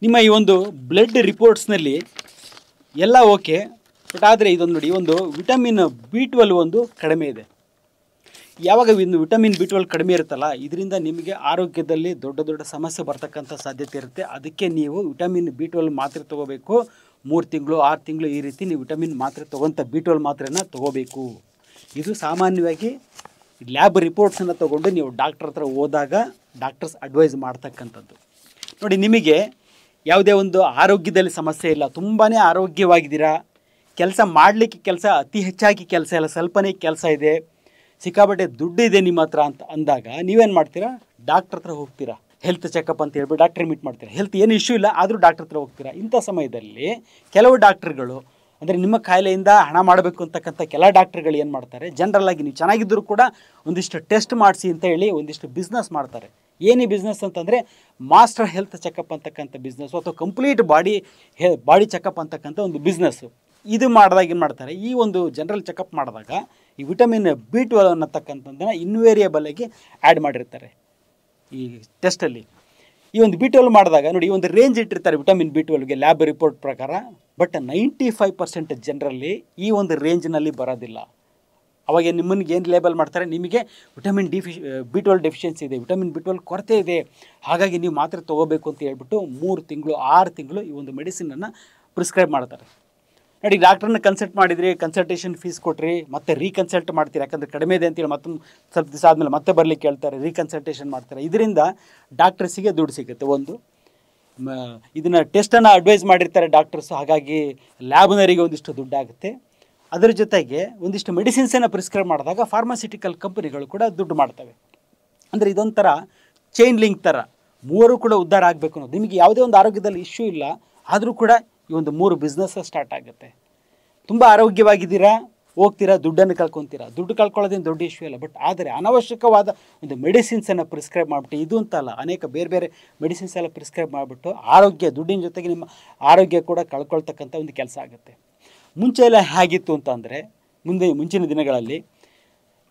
ನಿಮ್ಮ ಈ ಒಂದು ಬ್ಲಡ್ ರಿಪೋರ್ಟ್ಸ್ನಲ್ಲಿ ಎಲ್ಲ ಓಕೆ, ಬಟ್ ಆದರೆ ಇದೊಂದು ನೋಡಿ, ಒಂದು ವಿಟಮಿನ್ B12 ಒಂದು ಕಡಿಮೆ ಇದೆ. ಯಾವಾಗ ಒಂದು ವಿಟಮಿನ್ B12 ಕಡಿಮೆ ಇರುತ್ತಲ್ಲ, ಇದರಿಂದ ನಿಮಗೆ ಆರೋಗ್ಯದಲ್ಲಿ ದೊಡ್ಡ ದೊಡ್ಡ ಸಮಸ್ಯೆ ಬರ್ತಕ್ಕಂಥ ಸಾಧ್ಯತೆ ಇರುತ್ತೆ. ಅದಕ್ಕೆ ನೀವು ವಿಟಮಿನ್ B12 ಮಾತ್ರೆ ತೊಗೋಬೇಕು. 3 ತಿಂಗಳು 6 ತಿಂಗಳು ಈ ರೀತಿ ನೀವು ವಿಟಮಿನ್ ಮಾತ್ರೆ ತೊಗೊತ B12 ಮಾತ್ರೆನ ತೊಗೋಬೇಕು. ಇದು ಸಾಮಾನ್ಯವಾಗಿ ಲ್ಯಾಬ್ ರಿಪೋರ್ಟ್ಸನ್ನು ತೊಗೊಂಡು ನೀವು ಡಾಕ್ಟ್ರ್ ಹತ್ರ ಹೋದಾಗ ಡಾಕ್ಟರ್ಸ್ ಅಡ್ವೈಸ್ ಮಾಡ್ತಕ್ಕಂಥದ್ದು. ನೋಡಿ, ನಿಮಗೆ ಯಾವುದೇ ಒಂದು ಆರೋಗ್ಯದಲ್ಲಿ ಸಮಸ್ಯೆ ಇಲ್ಲ, ತುಂಬಾ ಆರೋಗ್ಯವಾಗಿದ್ದೀರಾ, ಕೆಲಸ ಮಾಡಲಿಕ್ಕೆ ಕೆಲಸ ಅತಿ ಹೆಚ್ಚಾಗಿ ಕೆಲಸ ಇಲ್ಲ, ಸ್ವಲ್ಪನೇ ಕೆಲಸ ಇದೆ, ಸಿಕ್ಕಾಪಟ್ಟೆ ದುಡ್ಡು ಇದೆ ನಿಮ್ಮ ಹತ್ರ ಅಂತ ಅಂದಾಗ ನೀವೇನು ಮಾಡ್ತೀರಾ? ಡಾಕ್ಟ್ರ್ ಹತ್ರ ಹೋಗ್ತೀರಾ. ಹೆಲ್ತ್ ಚೆಕಪ್ ಅಂತ ಹೇಳ್ಬಿಟ್ಟು ಡಾಕ್ಟ್ರ್ ಮೀಟ್ ಮಾಡ್ತೀರಾ. ಹೆಲ್ತ್ ಏನು ಇಶ್ಯೂ ಇಲ್ಲ ಆದರೂ ಡಾಕ್ಟ್ರ್ ಹತ್ರ ಹೋಗ್ತೀರಾ. ಇಂಥ ಸಮಯದಲ್ಲಿ ಕೆಲವು ಡಾಕ್ಟ್ರುಗಳು, ಅಂದರೆ ನಿಮ್ಮ ಕಾಯಿಲೆಯಿಂದ ಹಣ ಮಾಡಬೇಕು ಅಂತಕ್ಕಂಥ ಕೆಲ ಡಾಕ್ಟ್ರುಗಳು ಏನು ಮಾಡ್ತಾರೆ, ಜನರಲ್ಲಾಗಿ ನೀವು ಚೆನ್ನಾಗಿದ್ದರೂ ಕೂಡ ಒಂದಿಷ್ಟು ಟೆಸ್ಟ್ ಮಾಡಿಸಿ ಅಂತ ಹೇಳಿ ಒಂದಿಷ್ಟು ಬಿಸ್ನೆಸ್ ಮಾಡ್ತಾರೆ. ಏನು ಬಿಸ್ನೆಸ್ ಅಂತಂದರೆ ಮಾಸ್ಟರ್ ಹೆಲ್ತ್ ಚೆಕಪ್ ಅಂತಕ್ಕಂಥ ಬಿಸ್ನೆಸ್ಸು, ಅಥವಾ ಕಂಪ್ಲೀಟ್ ಬಾಡಿ ಚೆಕಪ್ ಅಂತಕ್ಕಂಥ ಒಂದು ಬಿಸ್ನೆಸ್ಸು. ಇದು ಮಾಡಿದಾಗ ಏನು ಮಾಡ್ತಾರೆ, ಈ ಒಂದು ಜನರಲ್ ಚೆಕಪ್ ಮಾಡಿದಾಗ ಈ ವಿಟಮಿನ್ B12 ಅನ್ನತಕ್ಕಂಥದ್ದನ್ನು ಇನ್ವೇರಿಯಬಲಾಗಿ ಆ್ಯಡ್ ಮಾಡಿರ್ತಾರೆ ಈ ಟೆಸ್ಟಲ್ಲಿ. ಈ ಒಂದು B12 ಮಾಡಿದಾಗ ನೋಡಿ, ಒಂದು ರೇಂಜ್ ಇಟ್ಟಿರ್ತಾರೆ ವಿಟಮಿನ್ B12ಗೆ ಲ್ಯಾಬ್ ರಿಪೋರ್ಟ್ ಪ್ರಕಾರ. ಬಟ್ 95% ಜನರಲ್ಲಿ ಈ ಒಂದು ರೇಂಜ್ನಲ್ಲಿ ಬರೋದಿಲ್ಲ. ಅವಾಗ ನಿಮ್ಮನಿಗೆ ಏನು ಲೇಬಲ್ ಮಾಡ್ತಾರೆ, ನಿಮಗೆ ವಿಟಮಿನ್ B12 ಡೆಫಿಷಿಯನ್ಸಿ ಇದೆ, ವಿಟಮಿನ್ B12 ಕೊರತೆ ಇದೆ, ಹಾಗಾಗಿ ನೀವು ಮಾತ್ರೆ ತೊಗೋಬೇಕು ಅಂತ ಹೇಳ್ಬಿಟ್ಟು 3 ತಿಂಗಳು 6 ತಿಂಗಳು ಈ ಒಂದು ಮೆಡಿಸಿನನ್ನು ಪ್ರಿಸ್ಕ್ರೈಬ್ ಮಾಡ್ತಾರೆ. ನೋಡಿ, ಡಾಕ್ಟ್ರನ್ನ ಕನ್ಸಲ್ಟ್ ಮಾಡಿದ್ರಿ, ಕನ್ಸಲ್ಟೇಷನ್ ಫೀಸ್ ಕೊಟ್ರಿ, ಮತ್ತೆ ರೀಕನ್ಸಲ್ಟ್ ಮಾಡ್ತೀರಿ, ಯಾಕಂದರೆ ಕಡಿಮೆ ಇದೆ ಅಂತೇಳಿ ಮತ್ತೊಂದು ಸ್ವಲ್ಪ ದಿವಸ ಆದಮೇಲೆ ಮತ್ತೆ ಬರಲಿಕ್ಕೆ ಹೇಳ್ತಾರೆ, ರೀಕನ್ಸಲ್ಟೇಷನ್ ಮಾಡ್ತಾರೆ. ಇದರಿಂದ ಡಾಕ್ಟ್ರಸಿಗೆ ದುಡ್ಡು ಸಿಗುತ್ತೆ. ಒಂದು ಇದನ್ನು ಟೆಸ್ಟನ್ನು ಅಡ್ವೈಸ್ ಮಾಡಿರ್ತಾರೆ ಡಾಕ್ಟರ್ಸು, ಹಾಗಾಗಿ ಲ್ಯಾಬ್ನರಿಗೆ ಒಂದಿಷ್ಟು ದುಡ್ಡಾಗುತ್ತೆ. ಅದರ ಜೊತೆಗೆ ಒಂದಿಷ್ಟು ಮೆಡಿಸಿನ್ಸನ್ನು ಪ್ರಿಸ್ಕ್ರೈಬ್ ಮಾಡಿದಾಗ ಫಾರ್ಮಾಸ್ಯೂಟಿಕಲ್ ಕಂಪನಿಗಳು ಕೂಡ ದುಡ್ಡು ಮಾಡ್ತವೆ. ಅಂದರೆ ಇದೊಂಥರ ಚೈನ್ ಲಿಂಕ್ ಥರ, ಮೂವರು ಕೂಡ ಉದ್ಧಾರ ಆಗಬೇಕು ಅನ್ನೋದು. ನಿಮಗೆ ಯಾವುದೇ ಒಂದು ಆರೋಗ್ಯದಲ್ಲಿ ಇಶ್ಯೂ ಇಲ್ಲ ಆದರೂ ಕೂಡ ಈ ಒಂದು 3 ಬಿಸ್ನೆಸ್ ಸ್ಟಾರ್ಟ್ ಆಗುತ್ತೆ. ತುಂಬ ಆರೋಗ್ಯವಾಗಿದ್ದೀರಾ, ಹೋಗ್ತೀರಾ, ದುಡ್ಡನ್ನು ಕಳ್ಕೊತೀರಾ. ದುಡ್ಡು ಕಳ್ಕೊಳ್ಳೋದೇನು ದೊಡ್ಡ ಇಶ್ಯೂ ಇಲ್ಲ, ಬಟ್ ಆದರೆ ಅನವಶ್ಯಕವಾದ ಒಂದು ಮೆಡಿಸಿನ್ಸನ್ನು ಪ್ರಿಸ್ಕ್ರೈಬ್ ಮಾಡಿಬಿಟ್ಟು, ಇದು ಅಂತಲ್ಲ, ಅನೇಕ ಬೇರೆ ಬೇರೆ ಮೆಡಿಸಿನ್ಸ್ ಎಲ್ಲ ಪ್ರಿಸ್ಕ್ರೈಬ್ ಮಾಡಿಬಿಟ್ಟು ಆರೋಗ್ಯ, ದುಡ್ಡಿನ ಜೊತೆಗೆ ನಿಮ್ಮ ಆರೋಗ್ಯ ಕೂಡ ಕಳ್ಕೊಳ್ತಕ್ಕಂಥ ಒಂದು ಕೆಲಸ ಆಗುತ್ತೆ. ಮುಂಚೆ ಎಲ್ಲ ಹೇಗಿತ್ತು ಅಂತಂದರೆ, ಮುಂಚಿನ ದಿನಗಳಲ್ಲಿ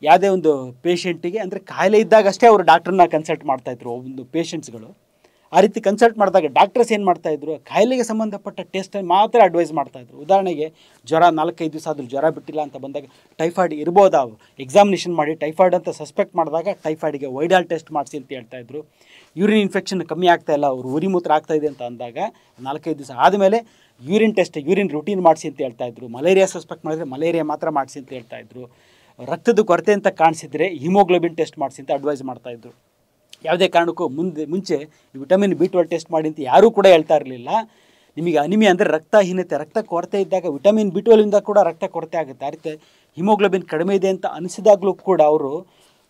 ಯಾವುದೇ ಒಂದು ಪೇಷಂಟಿಗೆ, ಅಂದರೆ ಕಾಯಿಲೆ ಇದ್ದಾಗಷ್ಟೇ ಅವರು ಡಾಕ್ಟ್ರನ್ನ ಕನ್ಸಲ್ಟ್ ಮಾಡ್ತಾಯಿದ್ರು ಒಂದು ಪೇಷಂಟ್ಸ್ಗಳು. ಆ ರೀತಿ ಕನ್ಸಲ್ಟ್ ಮಾಡಿದಾಗ ಡಾಕ್ಟರ್ಸ್ ಏನು ಮಾಡ್ತಾಯಿದ್ರು, ಕಾಯಿಲೆಗೆ ಸಂಬಂಧಪಟ್ಟ ಟೆಸ್ಟನ್ನು ಮಾತ್ರ ಅಡ್ವೈಸ್ ಮಾಡ್ತಾಯಿದ್ರು. ಉದಾಹರಣೆಗೆ ಜ್ವರ 4-5 ದಿವಸ ಆದರೂ ಜ್ವರ ಬಿಟ್ಟಿಲ್ಲ ಅಂತ ಬಂದಾಗ ಟೈಫಾಯ್ಡ್ ಇರ್ಬೋದಾ, ಎಕ್ಸಾಮಿನೇಷನ್ ಮಾಡಿ ಟೈಫಾಯ್ಡ್ ಅಂತ ಸಸ್ಪೆಕ್ಟ್ ಮಾಡಿದಾಗ ಟೈಫಾಯ್ಡಿಗೆ ವೈಡಾಲ್ ಟೆಸ್ಟ್ ಮಾಡಿಸಿ ಅಂತ ಹೇಳ್ತಾಯಿದ್ರು. ಯೂರಿನ್ ಇನ್ಫೆಕ್ಷನ್ ಕಮ್ಮಿ ಆಗ್ತಾಯಿಲ್ಲ, ಅವರು ಉರಿಮೂತ್ರ ಆಗ್ತಾಯಿದೆ ಅಂತ ಅಂದಾಗ 4-5 ದಿವಸ ಆದಮೇಲೆ ಯೂರಿನ್ ಟೆಸ್ಟ್, ಯೂರಿನ್ ರುಟೀನ್ ಮಾಡಿಸಿ ಅಂತ ಹೇಳ್ತಾಯಿದ್ರು. ಮಲೇರಿಯಾ ಸಸ್ಪೆಕ್ಟ್ ಮಾಡಿದ್ರೆ ಮಲೇರಿಯಾ ಮಾತ್ರ ಮಾಡಿಸಿ ಅಂತ ಹೇಳ್ತಾಯಿದ್ರು. ರಕ್ತದ ಕೊರತೆ ಅಂತ ಕಾಣಿಸಿದರೆ ಹಿಮೋಗ್ಲೋಬಿನ್ ಟೆಸ್ಟ್ ಮಾಡಿಸಿ ಅಂತ ಅಡ್ವೈಸ್ ಮಾಡ್ತಾಯಿದ್ರು. ಯಾವುದೇ ಕಾರಣಕ್ಕೂ ಮುಂಚೆ ವಿಟಮಿನ್ B12 ಟೆಸ್ಟ್ ಮಾಡಿ ಅಂತ ಯಾರೂ ಕೂಡ ಹೇಳ್ತಾ ಇರಲಿಲ್ಲ. ನಿಮಗೆ ಅನಿಮಿಯಾ ಅಂದರೆ ರಕ್ತಹೀನತೆ, ರಕ್ತ ಕೊರತೆ ಇದ್ದಾಗ ವಿಟಮಿನ್ B12ಇಂದ ಕೂಡ ರಕ್ತ ಕೊರತೆ ಆಗುತ್ತೆ. ಆ ರೀತಿ ಹಿಮೋಗ್ಲೋಬಿನ್ ಕಡಿಮೆ ಇದೆ ಅಂತ ಅನಿಸಿದಾಗಲೂ ಕೂಡ ಅವರು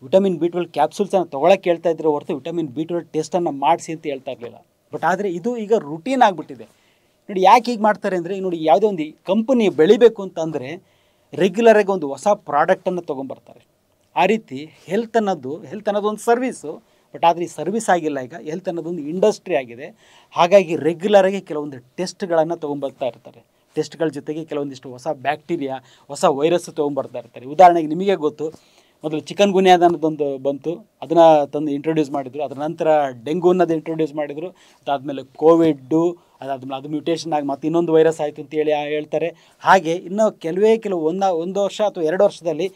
ವಿಟಮಿನ್ B12 ಕ್ಯಾಪ್ಸೂಲ್ಸನ್ನು ತೊಗೊಳಕ್ಕೆ ಹೇಳ್ತಾ ಇದ್ರು ಹೊರತು ವಿಟಮಿನ್ B12 ಟೆಸ್ಟನ್ನು ಮಾಡಿಸಿ ಅಂತ ಹೇಳ್ತಾ ಇರಲಿಲ್ಲ. ಬಟ್ ಆದರೆ ಇದು ಈಗ ರುಟೀನ್ ಆಗಿಬಿಟ್ಟಿದೆ. ನೋಡಿ, ಯಾಕೆ ಹೀಗೆ ಮಾಡ್ತಾರೆ ಅಂದರೆ, ನೋಡಿ, ಯಾವುದೇ ಒಂದು ಕಂಪನಿ ಬೆಳಿಬೇಕು ಅಂತಂದರೆ ರೆಗ್ಯುಲರಾಗಿ ಒಂದು ಹೊಸ ಪ್ರಾಡಕ್ಟನ್ನು ತೊಗೊಂಬರ್ತಾರೆ. ಆ ರೀತಿ ಹೆಲ್ತ್ ಅನ್ನೋದು ಒಂದು ಸರ್ವೀಸು, ಬಟ್ ಆದರೆ ಈ ಸರ್ವಿಸ್ ಆಗಿಲ್ಲ, ಈಗ ಹೆಲ್ತ್ ಅನ್ನೋದೊಂದು ಇಂಡಸ್ಟ್ರಿ ಆಗಿದೆ. ಹಾಗಾಗಿ ರೆಗ್ಯುಲರಾಗಿ ಕೆಲವೊಂದು ಟೆಸ್ಟ್ಗಳನ್ನು ತೊಗೊಂಬರ್ತಾ ಇರ್ತಾರೆ. ಟೆಸ್ಟ್ಗಳ ಜೊತೆಗೆ ಕೆಲವೊಂದಿಷ್ಟು ಹೊಸ ಬ್ಯಾಕ್ಟೀರಿಯಾ, ಹೊಸ ವೈರಸ್ ತೊಗೊಂಬರ್ತಾ ಇರ್ತಾರೆ. ಉದಾಹರಣೆಗೆ ನಿಮಗೆ ಗೊತ್ತು, ಮೊದಲು ಚಿಕನ್ ಗುನ್ಯಾ ಅನ್ನೋದೊಂದು ಬಂತು, ಅದನ್ನು ತಂದು ಇಂಟ್ರೊಡ್ಯೂಸ್ ಮಾಡಿದರು. ಅದರ ನಂತರ ಡೆಂಗು ಅನ್ನೋದು ಇಂಟ್ರೊಡ್ಯೂಸ್ ಮಾಡಿದರು. ಅದಾದಮೇಲೆ ಕೋವಿಡ್ಡು, ಅದಾದಮೇಲೆ ಅದು ಮ್ಯೂಟೇಷನ್ ಆಗಿ ಮತ್ತೆ ಇನ್ನೊಂದು ವೈರಸ್ ಆಯಿತು ಅಂತೇಳಿ ಹೇಳ್ತಾರೆ. ಹಾಗೆ ಇನ್ನೂ ಕೆಲವು ಒಂದು ವರ್ಷ ಅಥವಾ 2 ವರ್ಷದಲ್ಲಿ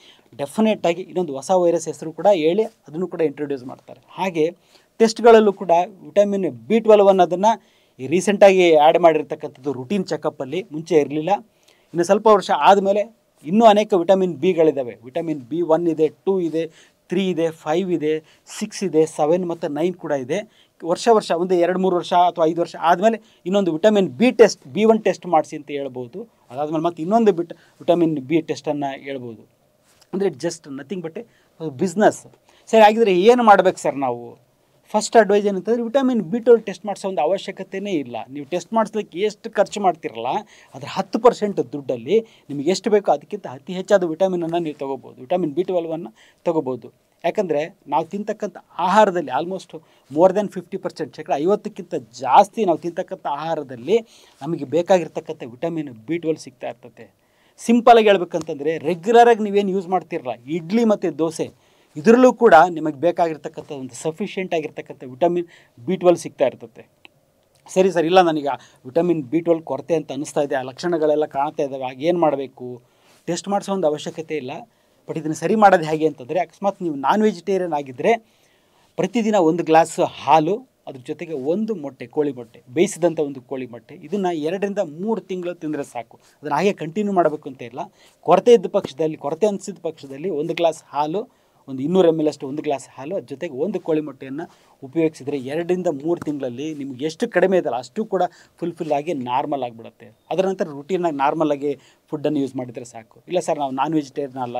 ಡೆಫಿನೆಟಾಗಿ ಇನ್ನೊಂದು ಹೊಸ ವೈರಸ್ ಹೆಸರು ಕೂಡ ಹೇಳಿ ಅದನ್ನು ಕೂಡ ಇಂಟ್ರೊಡ್ಯೂಸ್ ಮಾಡ್ತಾರೆ. ಹಾಗೆ ಟೆಸ್ಟ್ಗಳಲ್ಲೂ ಕೂಡ ವಿಟಮಿನ್ B12 ಅನ್ನೋದನ್ನು ಈ ರೀಸೆಂಟಾಗಿ ಆ್ಯಡ್ ಮಾಡಿರ್ತಕ್ಕಂಥದ್ದು ರುಟೀನ್ ಚೆಕಪ್ಪಲ್ಲಿ, ಮುಂಚೆ ಇರಲಿಲ್ಲ. ಇನ್ನು ಸ್ವಲ್ಪ ವರ್ಷ ಆದಮೇಲೆ ಇನ್ನೂ ಅನೇಕ ವಿಟಮಿನ್ ಬಿಗಳಿದ್ದಾವೆ. ವಿಟಮಿನ್ B1 ಇದೆ, 2 ಇದೆ, 3 ಇದೆ, 5 ಇದೆ, 6 ಇದೆ, 7 ಮತ್ತು 9 ಕೂಡ ಇದೆ. ವರ್ಷ ಒಂದು 2-3 ವರ್ಷ ಅಥವಾ 5 ವರ್ಷ ಆದಮೇಲೆ ಇನ್ನೊಂದು ವಿಟಮಿನ್ B1 ಟೆಸ್ಟ್ ಮಾಡಿಸಿ ಅಂತ ಹೇಳ್ಬೋದು. ಅದಾದಮೇಲೆ ಮತ್ತೆ ಇನ್ನೊಂದು ವಿಟಮಿನ್ B ಟೆಸ್ಟನ್ನು ಹೇಳ್ಬೋದು. ಅಂದರೆ ಜಸ್ಟ್ ನಥಿಂಗ್ ಬಟ್ ಬಿಸ್ನೆಸ್. ಸರಿ, ಆಗಿದ್ರೆ ಏನು ಮಾಡಬೇಕು ಸರ್ ನಾವು? ಫಸ್ಟ್ ಅಡ್ವೈಸ್ ಏನಂತಂದರೆ, ವಿಟಮಿನ್ B12 ಟೆಸ್ಟ್ ಮಾಡಿಸೋ ಒಂದು ಅವಶ್ಯಕತೆಯೇ ಇಲ್ಲ. ನೀವು ಟೆಸ್ಟ್ ಮಾಡಿಸ್ಲಿಕ್ಕೆ ಎಷ್ಟು ಖರ್ಚು ಮಾಡ್ತಿರಲ್ಲ ಅದರ 10% ದುಡ್ಡಲ್ಲಿ ನಿಮಗೆ ಎಷ್ಟು ಬೇಕೋ ಅದಕ್ಕಿಂತ ಅತಿ ಹೆಚ್ಚಾದ ವಿಟಮಿನನ್ನು ನೀವು ತೊಗೋಬೋದು. ವಿಟಮಿನ್ B12 ತೊಗೋಬೋದು. ಯಾಕಂದರೆ ನಾವು ತಿಂತಕ್ಕಂಥ ಆಹಾರದಲ್ಲಿ ಆಲ್ಮೋಸ್ಟ್ ಮೋರ್ ದೆನ್ 50%, 50%ಕ್ಕಿಂತ ಜಾಸ್ತಿ ನಾವು ತಿಂತಕ್ಕಂಥ ಆಹಾರದಲ್ಲಿ ನಮಗೆ ಬೇಕಾಗಿರ್ತಕ್ಕಂಥ ವಿಟಮಿನ್ B12 ಸಿಗ್ತಾ ಇರ್ತದೆ. ಸಿಂಪಲಾಗಿ ಹೇಳ್ಬೇಕಂತಂದರೆ, ರೆಗ್ಯುಲರಾಗಿ ನೀವೇನು ಯೂಸ್ ಮಾಡ್ತಿರಲ್ಲ, ಇಡ್ಲಿ ಮತ್ತು ದೋಸೆ, ಇದರಲ್ಲೂ ಕೂಡ ನಿಮಗೆ ಬೇಕಾಗಿರ್ತಕ್ಕಂಥ ಒಂದು ಸಫಿಷಿಯೆಂಟ್ ಆಗಿರ್ತಕ್ಕಂಥ ವಿಟಮಿನ್ B12 ಸಿಗ್ತಾ ಇರ್ತದೆ. ಸರಿ ಸರ್, ಇಲ್ಲ ನನಗೆ ವಿಟಮಿನ್ B12 ಕೊರತೆ ಅಂತ ಅನ್ನಿಸ್ತಾ ಇದೆ, ಆ ಲಕ್ಷಣಗಳೆಲ್ಲ ಕಾಣ್ತಾ ಇದ್ದಾವೆ, ಆಗ ಏನು ಮಾಡಬೇಕು? ಟೆಸ್ಟ್ ಮಾಡಿಸೋ ಒಂದು ಅವಶ್ಯಕತೆ ಇಲ್ಲ. ಬಟ್ ಇದನ್ನು ಸರಿ ಮಾಡೋದು ಹೇಗೆ ಅಂತಂದರೆ, ಅಕಸ್ಮಾತ್ ನೀವು ನಾನ್ ವೆಜಿಟೇರಿಯನ್ ಆಗಿದ್ದರೆ ಪ್ರತಿದಿನ 1 ಗ್ಲಾಸ್ ಹಾಲು, ಅದ್ರ ಜೊತೆಗೆ 1 ಮೊಟ್ಟೆ, ಕೋಳಿ ಮೊಟ್ಟೆ, ಬೇಯಿಸಿದಂಥ 1 ಕೋಳಿ ಮೊಟ್ಟೆ, ಇದನ್ನು 2 ರಿಂದ 3 ತಿಂಗಳು ತಿಂದರೆ ಸಾಕು. ಅದನ್ನು ಹಾಗೆ ಕಂಟಿನ್ಯೂ ಮಾಡಬೇಕು ಅಂತ ಇಲ್ಲ. ಕೊರತೆ ಅನಿಸಿದ ಪಕ್ಷದಲ್ಲಿ 1 ಗ್ಲಾಸ್ ಹಾಲು, ಒಂದು 200 ml ಅಷ್ಟು 1 ಗ್ಲಾಸ್ ಹಾಲು, ಅದ್ರ ಜೊತೆಗೆ 1 ಕೋಳಿ ಮೊಟ್ಟೆಯನ್ನು ಉಪಯೋಗಿಸಿದರೆ 2 ರಿಂದ 3 ತಿಂಗಳಲ್ಲಿ ನಿಮ್ಗೆ ಎಷ್ಟು ಕಡಿಮೆ ಇದಲ್ಲ ಅಷ್ಟು ಕೂಡ ಫುಲ್ಫಿಲ್ ಆಗಿ ನಾರ್ಮಲ್ ಆಗಿಬಿಡುತ್ತೆ. ಅದರ ನಂತರ ರುಟೀನಾಗಿ ನಾರ್ಮಲಾಗಿ ಫುಡ್ಡನ್ನು ಯೂಸ್ ಮಾಡಿದರೆ ಸಾಕು. ಇಲ್ಲ ಸರ್, ನಾವು ನಾನ್ ವೆಜಿಟೇರಿಯನ್ ಅಲ್ಲ,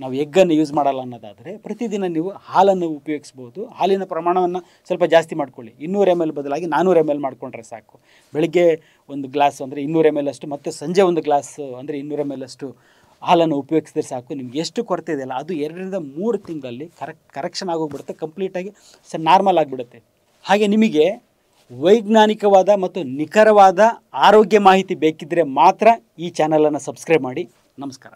ನಾವು ಎಗ್ಗನ್ನು ಯೂಸ್ ಮಾಡಲ್ಲ ಅನ್ನೋದಾದರೆ ಪ್ರತಿದಿನ ನೀವು ಹಾಲನ್ನು ಉಪಯೋಗಿಸ್ಬೋದು. ಹಾಲಿನ ಪ್ರಮಾಣವನ್ನು ಸ್ವಲ್ಪ ಜಾಸ್ತಿ ಮಾಡ್ಕೊಳ್ಳಿ. 200 ml ಬದಲಾಗಿ 400 ml ಮಾಡಿಕೊಂಡ್ರೆ ಸಾಕು. ಬೆಳಗ್ಗೆ 1 ಗ್ಲಾಸ್ ಅಂದರೆ 200 ml ಅಷ್ಟು, ಮತ್ತು ಸಂಜೆ 1 ಗ್ಲಾಸ್ ಅಂದರೆ 200 ml ಅಷ್ಟು ಹಾಲನ್ನು ಉಪಯೋಗಿಸಿದ್ರೆ ಸಾಕು. ನಿಮ್ಗೆ ಎಷ್ಟು ಕೊರತೆ ಇದೆಯಲ್ಲ ಅದು 2 ರಿಂದ 3 ತಿಂಗಳಲ್ಲಿ ಕರೆಕ್ಷನ್ ಆಗೋಗ್ಬಿಡುತ್ತೆ, ಕಂಪ್ಲೀಟಾಗಿ ನಾರ್ಮಲ್ ಆಗಿಬಿಡುತ್ತೆ. ಹಾಗೆ ನಿಮಗೆ ವೈಜ್ಞಾನಿಕವಾದ ಮತ್ತು ನಿಖರವಾದ ಆರೋಗ್ಯ ಮಾಹಿತಿ ಬೇಕಿದ್ದರೆ ಮಾತ್ರ ಈ ಚಾನಲನ್ನು ಸಬ್ಸ್ಕ್ರೈಬ್ ಮಾಡಿ. ನಮಸ್ಕಾರ.